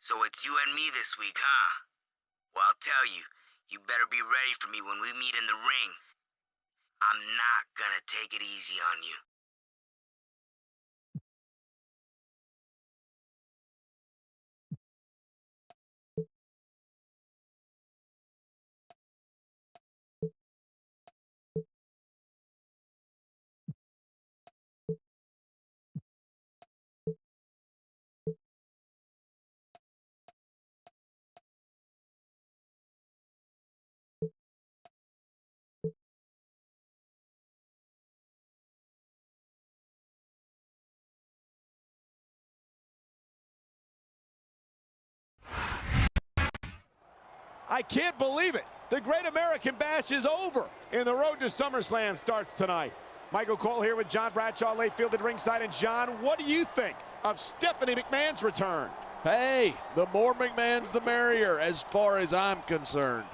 So it's you and me this week, huh? Well, I'll tell you, you better be ready for me when we meet in the ring. I'm not gonna take it easy on you. I can't believe it. The Great American Bash is over, and the road to SummerSlam starts tonight. Michael Cole here with John Bradshaw, Layfield at ringside. And John, what do you think of Stephanie McMahon's return? Hey, the more McMahons, the merrier, as far as I'm concerned.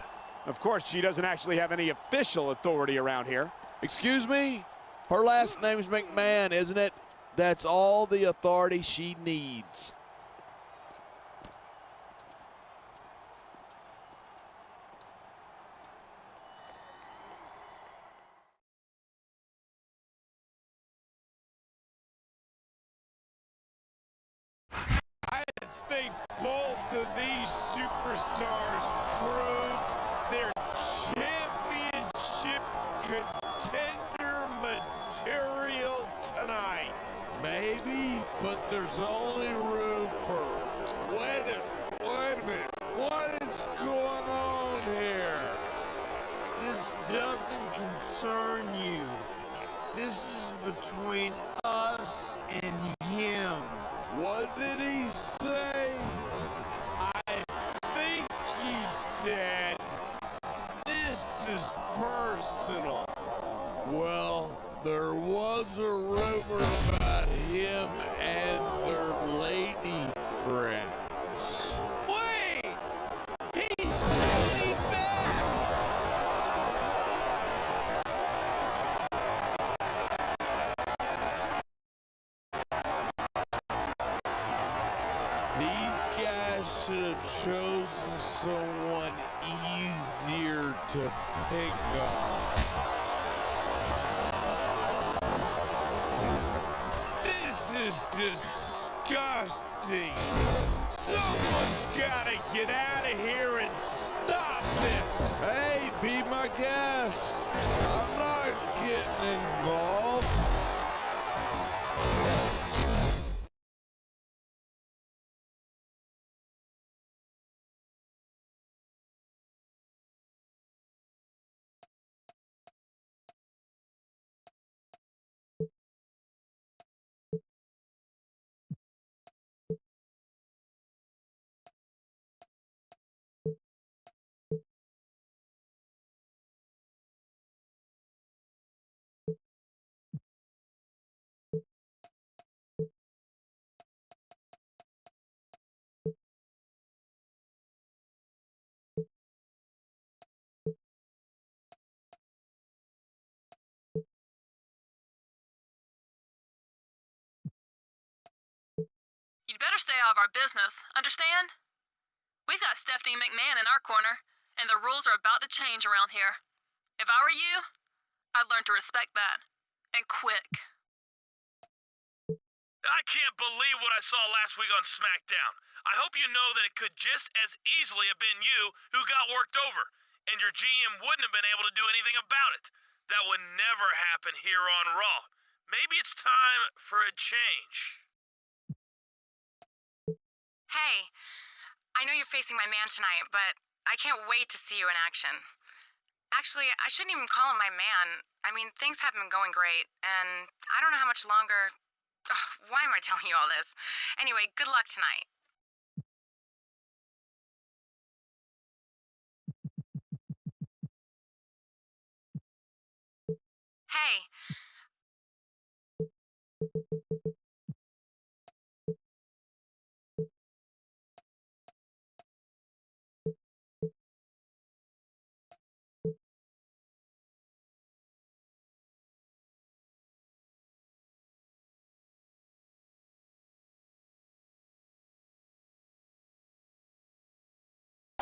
Of course, she doesn't actually have any official authority around here. Excuse me? Her last name's McMahon, isn't it? That's all the authority she needs. I think both of these superstars proved their championship contender material tonight. Maybe, but there's only room for... Wait a minute. What is going on here? This doesn't concern you. This is between us and him. What did he say? I think he said, this is personal. Well, there was a rumor about him and their lady friends. Wait! He's coming back! These guys should have chosen someone easier to pick on. This is disgusting. Someone's gotta get out of here and stop this. Hey, be my guest. I'm not getting involved. You'd better stay out of our business, understand? We've got Stephanie McMahon in our corner, and the rules are about to change around here. If I were you, I'd learn to respect that. And quick. I can't believe what I saw last week on Smackdown. I hope you know that it could just as easily have been you who got worked over, and your GM wouldn't have been able to do anything about it. That would never happen here on Raw. Maybe it's time for a change. Hey, I know you're facing my man tonight, but I can't wait to see you in action. Actually, I shouldn't even call him my man. I mean, things haven't been going great, and I don't know how much longer... Ugh, why am I telling you all this? Anyway, good luck tonight. Hey,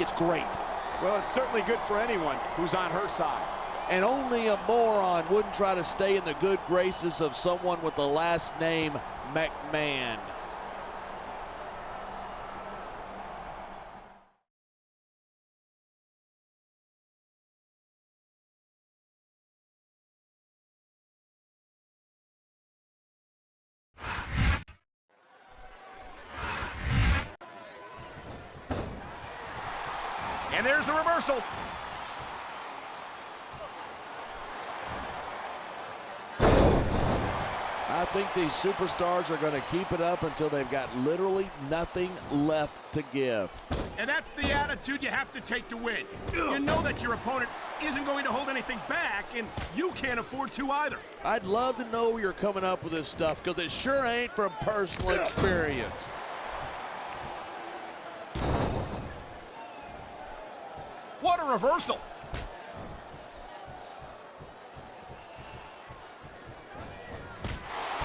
it's great. Well, it's certainly good for anyone who's on her side. And only a moron wouldn't try to stay in the good graces of someone with the last name McMahon. And there's the reversal. I think these superstars are going to keep it up until they've got literally nothing left to give. And that's the attitude you have to take to win. You know that your opponent isn't going to hold anything back, and you can't afford to either. I'd love to know where you're coming up with this stuff, because it sure ain't from personal experience. What a reversal.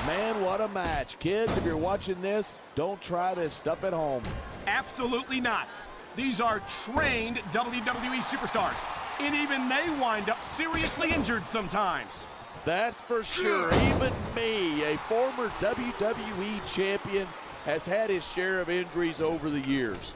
Man, what a match. Kids, if you're watching this, don't try this stuff at home. Absolutely not. These are trained WWE superstars, and even they wind up seriously injured sometimes. That's for sure. Even me, a former WWE champion, has had his share of injuries over the years.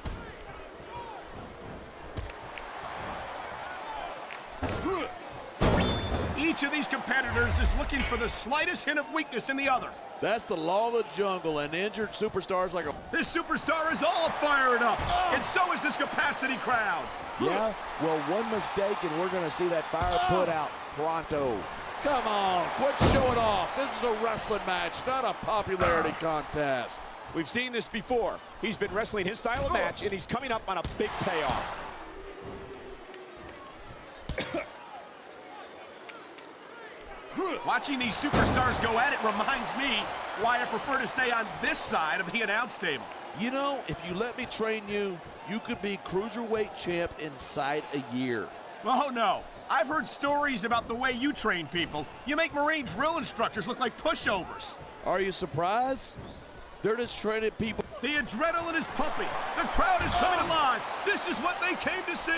Each of these competitors is looking for the slightest hint of weakness in the other. That's the law of the jungle, and injured superstars like a... This superstar is all firing up, and so is this capacity crowd. Yeah? Well, one mistake, and we're going to see that fire put out pronto. Come on, quit showing off. This is a wrestling match, not a popularity contest. We've seen this before. He's been wrestling his style of match, and he's coming up on a big payoff. Watching these superstars go at it reminds me why I prefer to stay on this side of the announce table. You know, if you let me train you, you could be cruiserweight champ inside a year. Oh, no. I've heard stories about the way you train people. You make Marine drill instructors look like pushovers. Are you surprised? They're just training people. The adrenaline is pumping. The crowd is coming alive. This is what they came to see.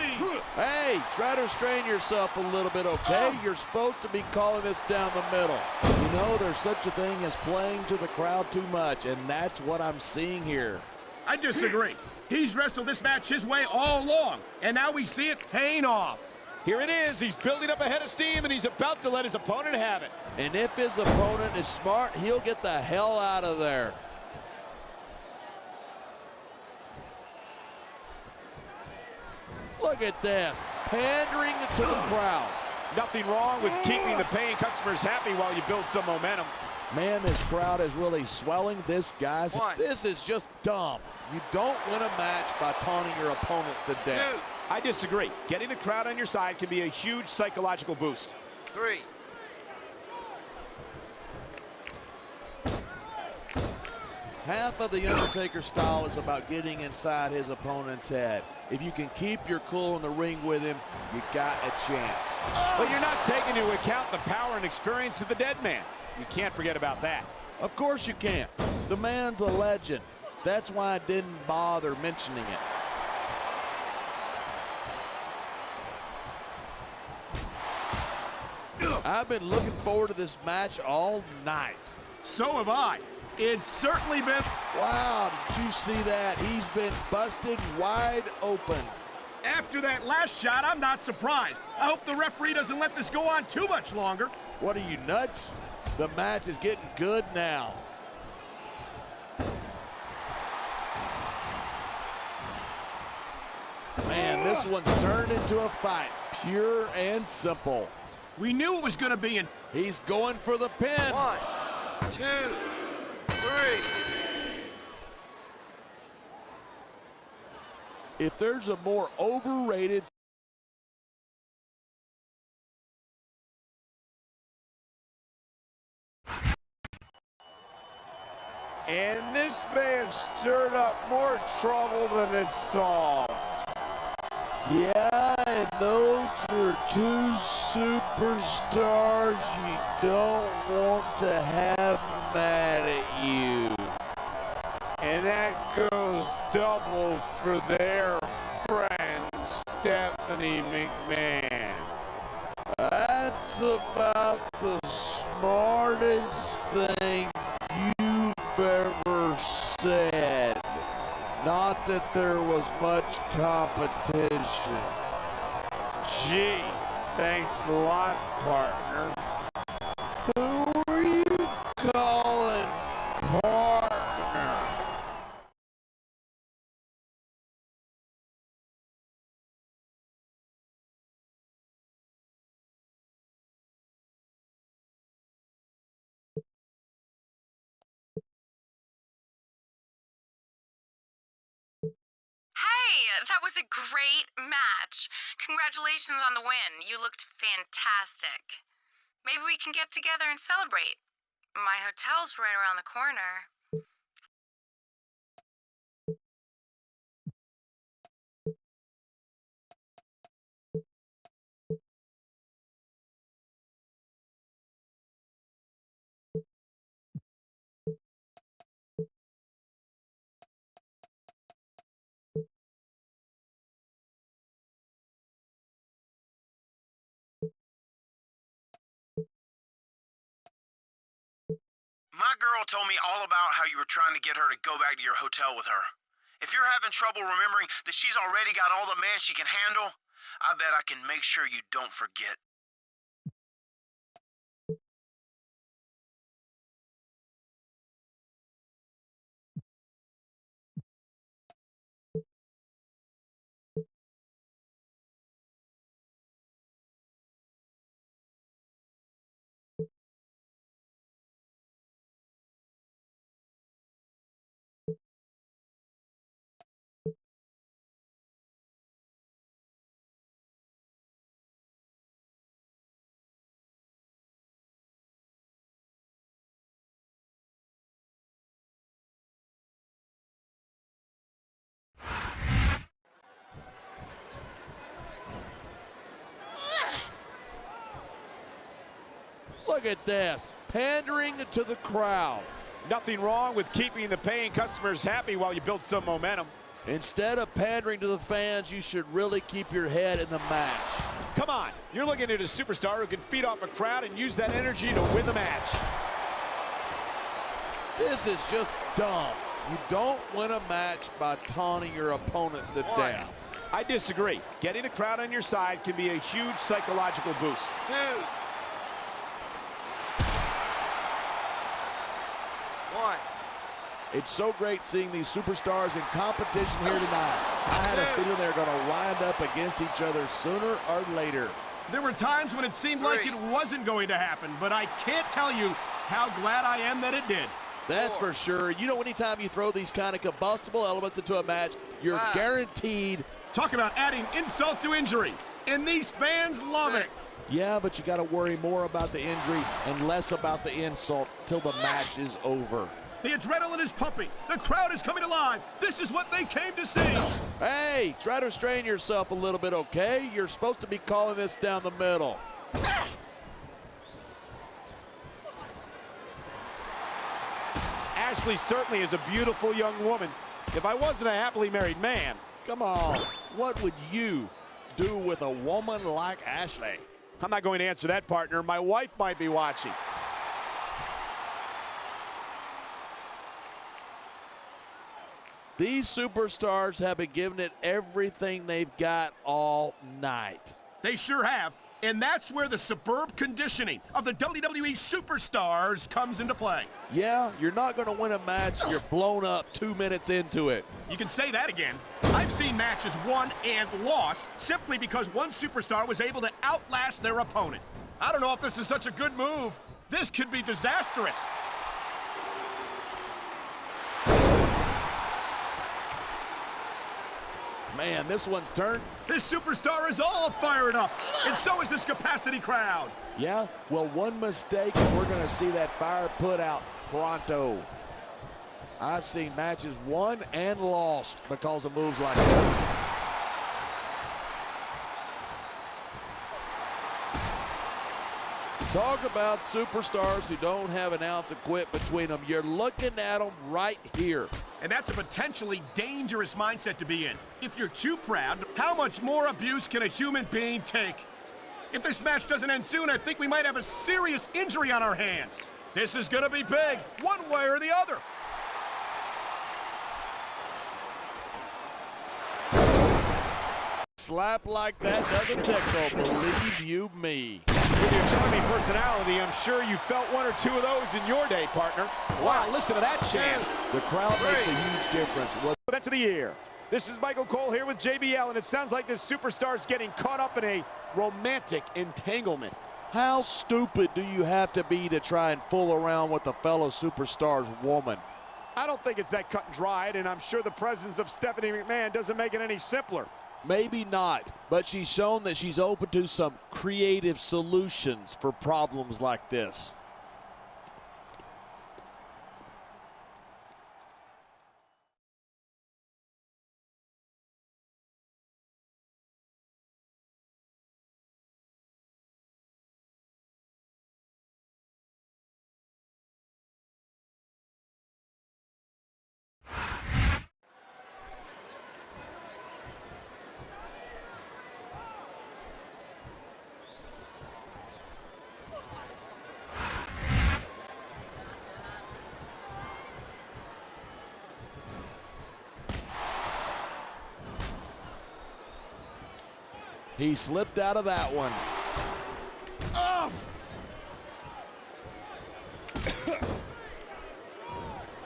Hey, try to restrain yourself a little bit, okay? You're supposed to be calling this down the middle. You know, there's such a thing as playing to the crowd too much, and that's what I'm seeing here. I disagree. He's wrestled this match his way all along, and now we see it paying off. Here it is. He's building up a head of steam, and he's about to let his opponent have it. And if his opponent is smart, he'll get the hell out of there. Look at this, pandering to the crowd. Nothing wrong with keeping the paying customers happy while you build some momentum. Man, this crowd is really swelling this guy's. This is just dumb. You don't win a match by taunting your opponent to death. I disagree. Getting the crowd on your side can be a huge psychological boost. 3. Half of the Undertaker style is about getting inside his opponent's head. If you can keep your cool in the ring with him, you got a chance. But you're not taking into account the power and experience of the dead man. You can't forget about that. Of course you can't. The man's a legend. That's why I didn't bother mentioning it. I've been looking forward to this match all night. So have I. It's certainly been... Wow, did you see that? He's been busted wide open. After that last shot, I'm not surprised. I hope the referee doesn't let this go on too much longer. What are you, nuts? The match is getting good now. Man, this one's turned into a fight. Pure and simple. We knew it was going to be in... He's going for the pin. 1, 2, 3. If there's a more overrated... And this may have stirred up more trouble than it solved. Yeah, and those are two superstars you don't want to have mad at you. And that goes double for their friends. Stephanie McMahon. That's about the smartest thing you've ever said. Not that there was much competition. Gee, thanks a lot, partner. Who are you calling partner? Hey, that was a great match. Congratulations on the win. You looked fantastic. Maybe we can get together and celebrate. My hotel's right around the corner. My girl told me all about how you were trying to get her to go back to your hotel with her. If you're having trouble remembering that she's already got all the man she can handle, I bet I can make sure you don't forget. Look at this, pandering to the crowd. Nothing wrong with keeping the paying customers happy while you build some momentum. Instead of pandering to the fans, you should really keep your head in the match. Come on, you're looking at a superstar who can feed off a crowd and use that energy to win the match. This is just dumb. You don't win a match by taunting your opponent to death. I disagree. Getting the crowd on your side can be a huge psychological boost. Dude. One. It's so great seeing these superstars in competition here tonight. I had a feeling they're going to wind up against each other sooner or later. There were times when it seemed like it wasn't going to happen, but I can't tell you how glad I am that it did. That's for sure. You know, anytime you throw these kind of combustible elements into a match, you're guaranteed. Talk about adding insult to injury. And these fans love it. Yeah, but you got to worry more about the injury and less about the insult till the match is over. The adrenaline is pumping. The crowd is coming alive. This is what they came to see. Hey, try to restrain yourself a little bit, okay? You're supposed to be calling this down the middle. Ashley certainly is a beautiful young woman. If I wasn't a happily married man. Come on, what would you do with a woman like Ashley? I'm not going to answer that, partner. My wife might be watching. These superstars have been giving it everything they've got all night. They sure have. And that's where the superb conditioning of the WWE superstars comes into play. Yeah, you're not going to win a match. You're blown up 2 minutes into it. You can say that again. I've seen matches won and lost simply because one superstar was able to outlast their opponent. I don't know if this is such a good move. This could be disastrous. Man, this one's turned. This superstar is all fired up, and so is this capacity crowd. Yeah, well, one mistake and we're going to see that fire put out pronto. I've seen matches won and lost because of moves like this. Talk about superstars who don't have an ounce of quit between them. You're looking at them right here. And that's a potentially dangerous mindset to be in. If you're too proud, how much more abuse can a human being take? If this match doesn't end soon, I think we might have a serious injury on our hands. This is gonna be big, one way or the other. Slap like that doesn't tickle, believe you me. With your charming personality, I'm sure you felt one or two of those in your day, partner. Wow, listen to that chant. The crowd makes a huge difference. Event of the year. This is Michael Cole here with JBL, and it sounds like this superstar's getting caught up in a romantic entanglement. How stupid do you have to be to try and fool around with a fellow superstar's woman? I don't think it's that cut and dried, and I'm sure the presence of Stephanie McMahon doesn't make it any simpler. Maybe not, but she's shown that she's open to some creative solutions for problems like this. He slipped out of that one. Oh!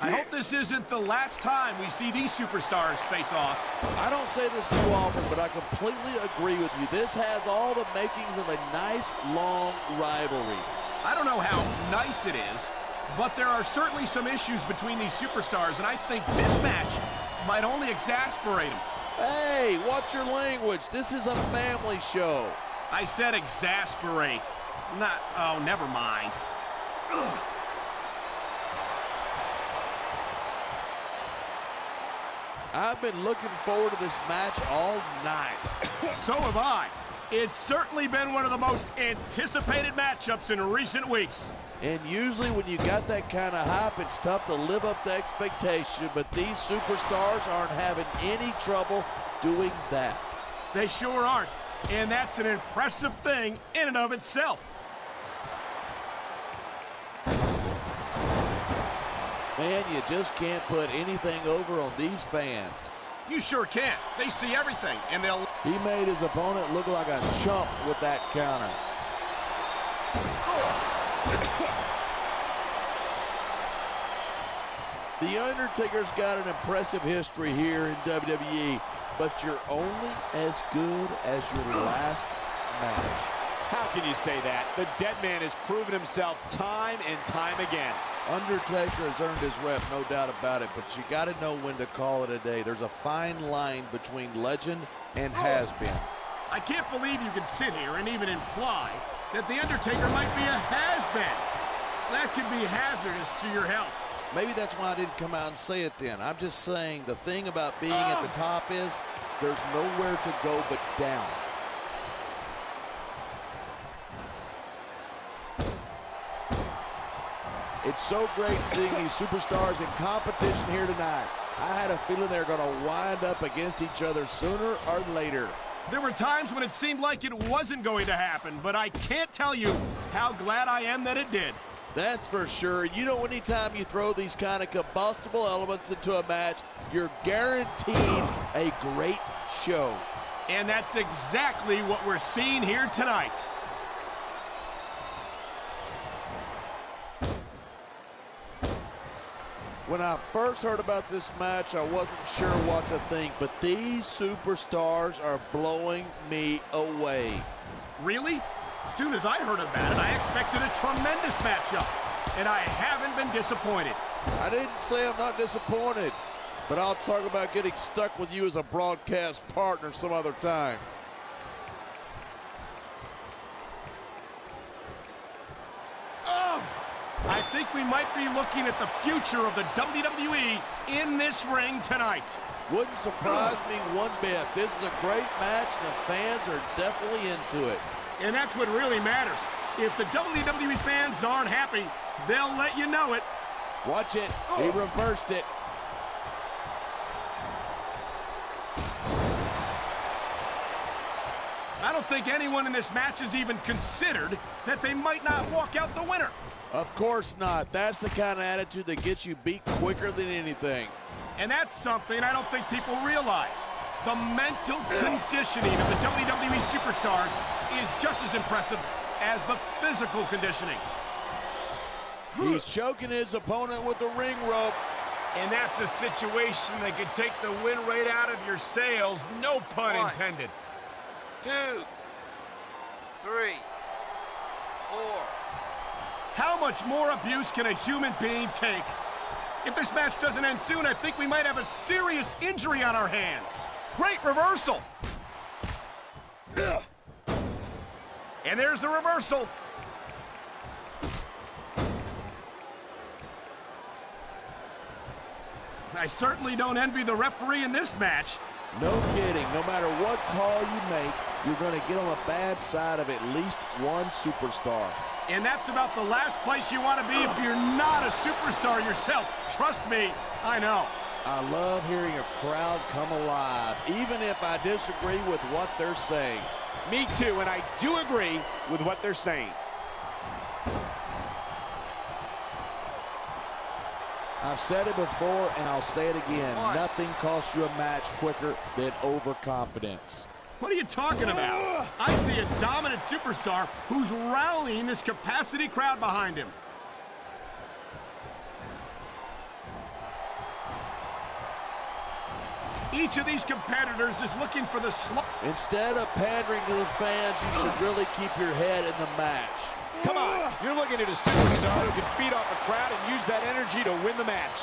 I hope this isn't the last time we see these superstars face off. I don't say this too often, but I completely agree with you. This has all the makings of a nice, long rivalry. I don't know how nice it is, but there are certainly some issues between these superstars, and I think this match might only exasperate them. Hey, watch your language. This is a family show. I said exasperate. Oh, never mind. Ugh. I've been looking forward to this match all night. So have I. It's certainly been one of the most anticipated matchups in recent weeks. And usually when you got that kind of hype, it's tough to live up to expectation, but these superstars aren't having any trouble doing that. They sure aren't, and that's an impressive thing in and of itself. Man, you just can't put anything over on these fans. You sure can't. They see everything, and they'll... He made his opponent look like a chump with that counter. The Undertaker's got an impressive history here in WWE, but you're only as good as your last match. How can you say that? The dead man has proven himself time and time again. Undertaker has earned his rep, no doubt about it, but you got to know when to call it a day. There's a fine line between legend and has-been. I can't believe you can sit here and even imply that The Undertaker might be a has-been. That could be hazardous to your health. Maybe that's why I didn't come out and say it then. I'm just saying the thing about being at the top is there's nowhere to go but down. It's so great seeing these superstars in competition here tonight. I had a feeling they were going to wind up against each other sooner or later. There were times when it seemed like it wasn't going to happen, but I can't tell you how glad I am that it did. That's for sure. You know, anytime you throw these kind of combustible elements into a match, you're guaranteed a great show. And that's exactly what we're seeing here tonight. When I first heard about this match, I wasn't sure what to think, but these superstars are blowing me away. Really? As soon as I heard about it, I expected a tremendous matchup, and I haven't been disappointed. I didn't say I'm not disappointed, but I'll talk about getting stuck with you as a broadcast partner some other time. I think we might be looking at the future of the WWE in this ring tonight. Wouldn't surprise me one bit. This is a great match. The fans are definitely into it. And that's what really matters. If the WWE fans aren't happy, they'll let you know it. Watch it. He reversed it. I don't think anyone in this match has even considered that they might not walk out the winner. Of course not. That's the kind of attitude that gets you beat quicker than anything. And that's something I don't think people realize. The mental conditioning of the WWE superstars is just as impressive as the physical conditioning. He's choking his opponent with the ring rope. And that's a situation that could take the win rate out of your sails, no pun intended. 2, 3, 4. How much more abuse can a human being take? If this match doesn't end soon, I think we might have a serious injury on our hands. Great reversal. And there's the reversal. I certainly don't envy the referee in this match. No kidding. No matter what call you make, you're going to get on the bad side of at least one superstar. And that's about the last place you want to be if you're not a superstar yourself. Trust me, I know. I love hearing a crowd come alive, even if I disagree with what they're saying. Me too, and I do agree with what they're saying. I've said it before, and I'll say it again. Nothing costs you a match quicker than overconfidence. What are you talking about? I see a dominant superstar who's rallying this capacity crowd behind him. Each of these competitors is looking for the slot. Instead of pandering to the fans, you should really keep your head in the match. Come on, you're looking at a superstar who can feed off the crowd and use that energy to win the match.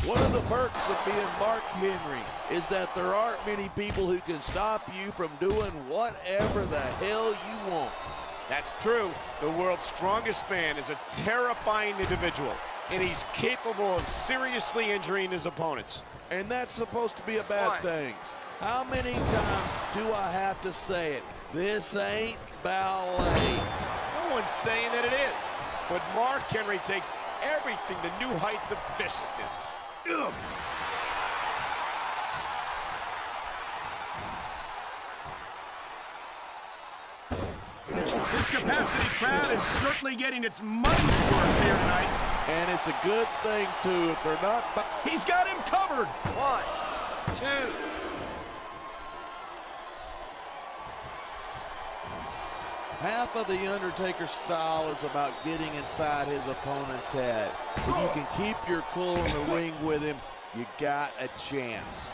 One of the perks of being Mark Henry is that there aren't many people who can stop you from doing whatever the hell you want. That's true. The world's strongest man is a terrifying individual, and he's capable of seriously injuring his opponents. And that's supposed to be a bad thing. How many times do I have to say it? This ain't ballet. No one's saying that it is, but Mark Henry takes everything to new heights of viciousness. Ugh. This capacity crowd is certainly getting its money's worth here tonight. And it's a good thing, too, if they're not... He's got him covered. 1, 2. Half of the Undertaker style is about getting inside his opponent's head. If you can keep your cool in the ring with him, you got a chance.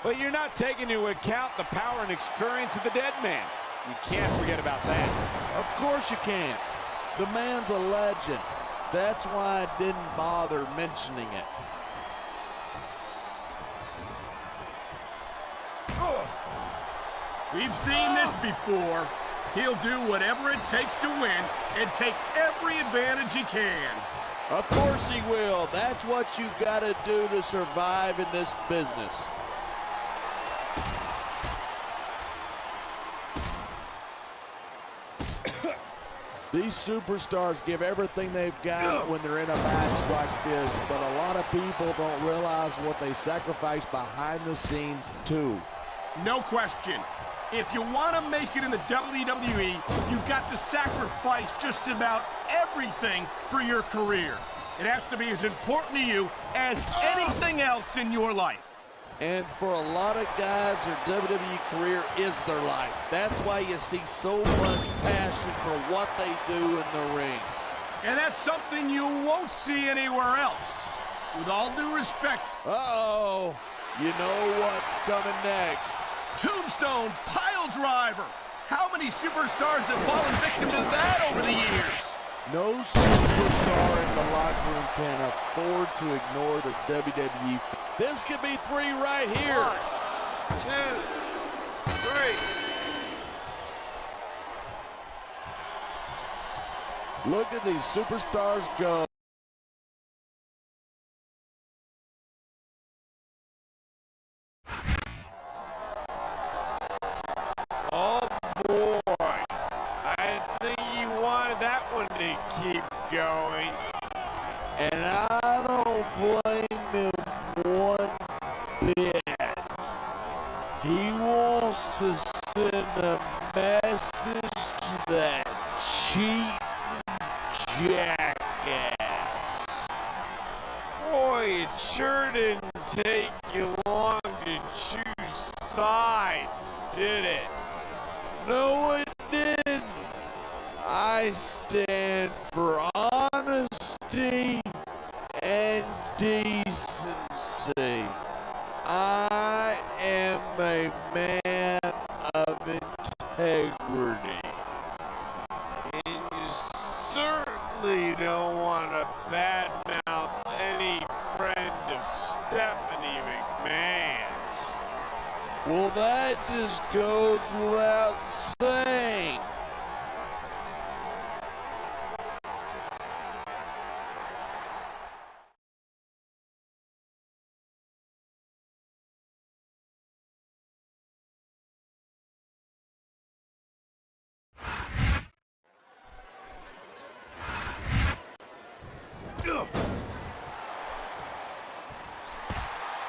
But you're not taking into account the power and experience of the dead man. You can't forget about that. Of course you can't. The man's a legend. That's why I didn't bother mentioning it. We've seen this before. He'll do whatever it takes to win and take every advantage he can. Of course he will. That's what you've got to do to survive in this business. These superstars give everything they've got when they're in a match like this, but a lot of people don't realize what they sacrifice behind the scenes too. No question. If you want to make it in the WWE, you've got to sacrifice just about everything for your career. It has to be as important to you as anything else in your life. And for a lot of guys, their WWE career is their life. That's why you see so much passion for what they do in the ring. And that's something you won't see anywhere else. With all due respect. Uh-oh. You know what's coming next. Tombstone pile driver. How many superstars have fallen victim to that over the years? No superstar in the locker room can afford to ignore the WWE. This could be 3 right here. 1, 2, 3. Look at these superstars go. Oh, boy. I think he wanted that one to keep going. And I don't blame him He wants to send a message to that cheating jackass. Boy, it sure didn't take you long to choose sides, did it? No, it didn't. I stand for honesty and decency. I am a man of integrity. And you certainly don't want to badmouth any friend of Stephanie McMahon's. Well, that just goes without saying.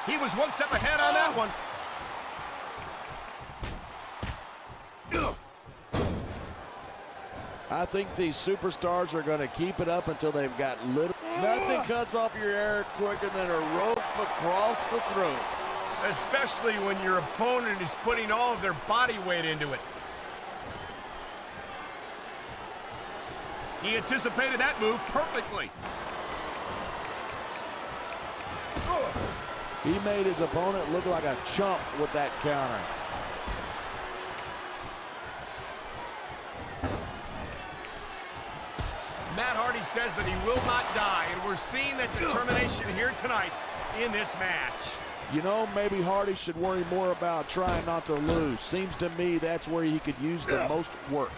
He was one step ahead on that one. I think these superstars are going to keep it up until they've got little. Nothing cuts off your air quicker than a rope across the throat. Especially when your opponent is putting all of their body weight into it. He anticipated that move perfectly. He made his opponent look like a chump with that counter. Matt Hardy says that he will not die, and we're seeing that determination here tonight in this match. You know, maybe Hardy should worry more about trying not to lose. Seems to me that's where he could use the most work.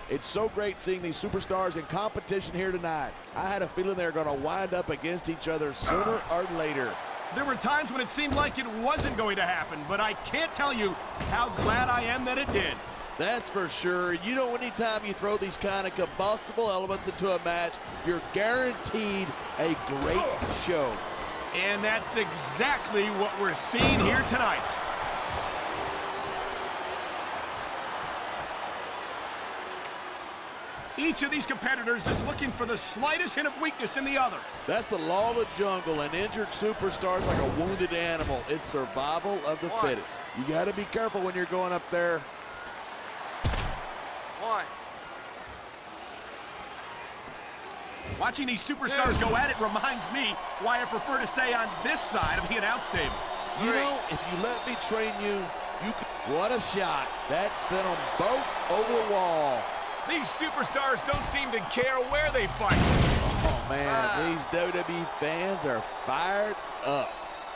It's so great seeing these superstars in competition here tonight. I had a feeling they were going to wind up against each other sooner or later. There were times when it seemed like it wasn't going to happen, but I can't tell you how glad I am that it did. That's for sure. You know, anytime you throw these kind of combustible elements into a match, you're guaranteed a great show. And that's exactly what we're seeing here tonight. Each of these competitors is looking for the slightest hint of weakness in the other. That's the law of the jungle. An injured superstar is like a wounded animal. It's survival of the fittest. You got to be careful when you're going up there. One. Watching these superstars go at it reminds me why I prefer to stay on this side of the announce table. You know, if you let me train you, you can. What a shot. That sent them both over the wall. These superstars don't seem to care where they fight. Oh, man, these WWE fans are fired up.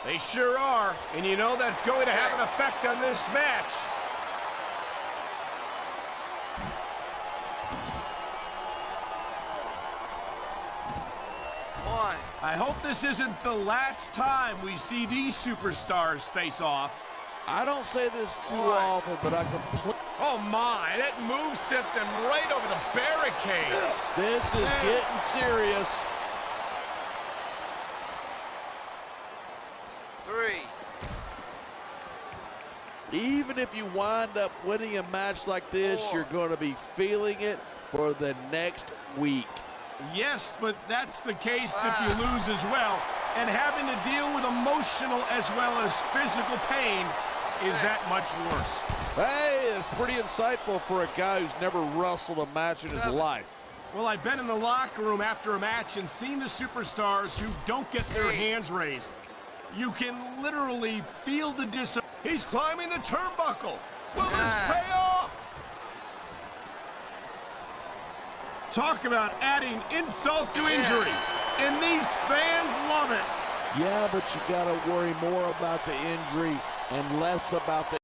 They sure are, and you know that's going to have an effect on this match. One. I hope this isn't the last time we see these superstars face off. I don't say this too often, but I completely... Oh my, that move sent them right over the barricade. This is getting serious. 3. Even if you wind up winning a match like this, you're going to be feeling it for the next week. Yes, but that's the case if you lose as well. And having to deal with emotional as well as physical pain is that much worse. Hey, it's pretty insightful for a guy who's never wrestled a match in his life. Well, I've been in the locker room after a match and seen the superstars who don't get their hands raised. You can literally feel the He's climbing the turnbuckle. Will this pay off? Talk about adding insult to injury. And these fans love it. Yeah, but you got to worry more about the injury and less about the...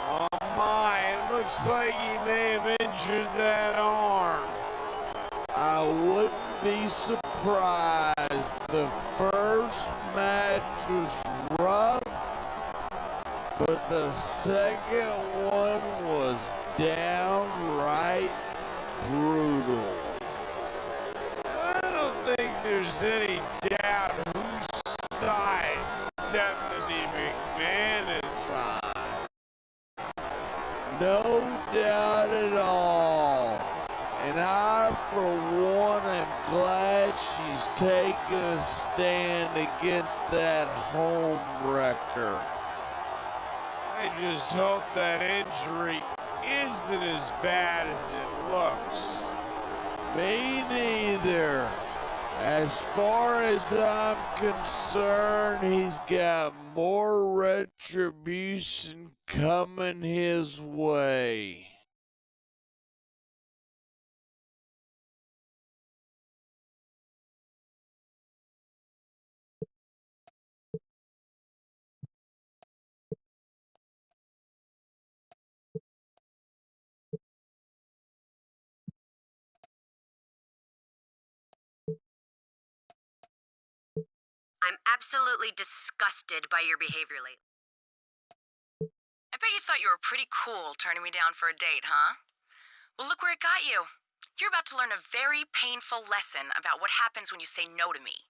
Oh my, it looks like he may have injured that arm. I wouldn't be surprised. The first match was rough, but the second one was downright brutal. I don't think there's any doubt whose side Stephanie McMahon is on. No doubt at all. And I, for one, am glad she's taking a stand against that home wrecker. I just hope that injury isn't as bad as it looks. Me neither. As far as I'm concerned, he's got more retribution coming his way. I'm absolutely disgusted by your behavior lately. I bet you thought you were pretty cool turning me down for a date, huh? Well, look where it got you. You're about to learn a very painful lesson about what happens when you say no to me.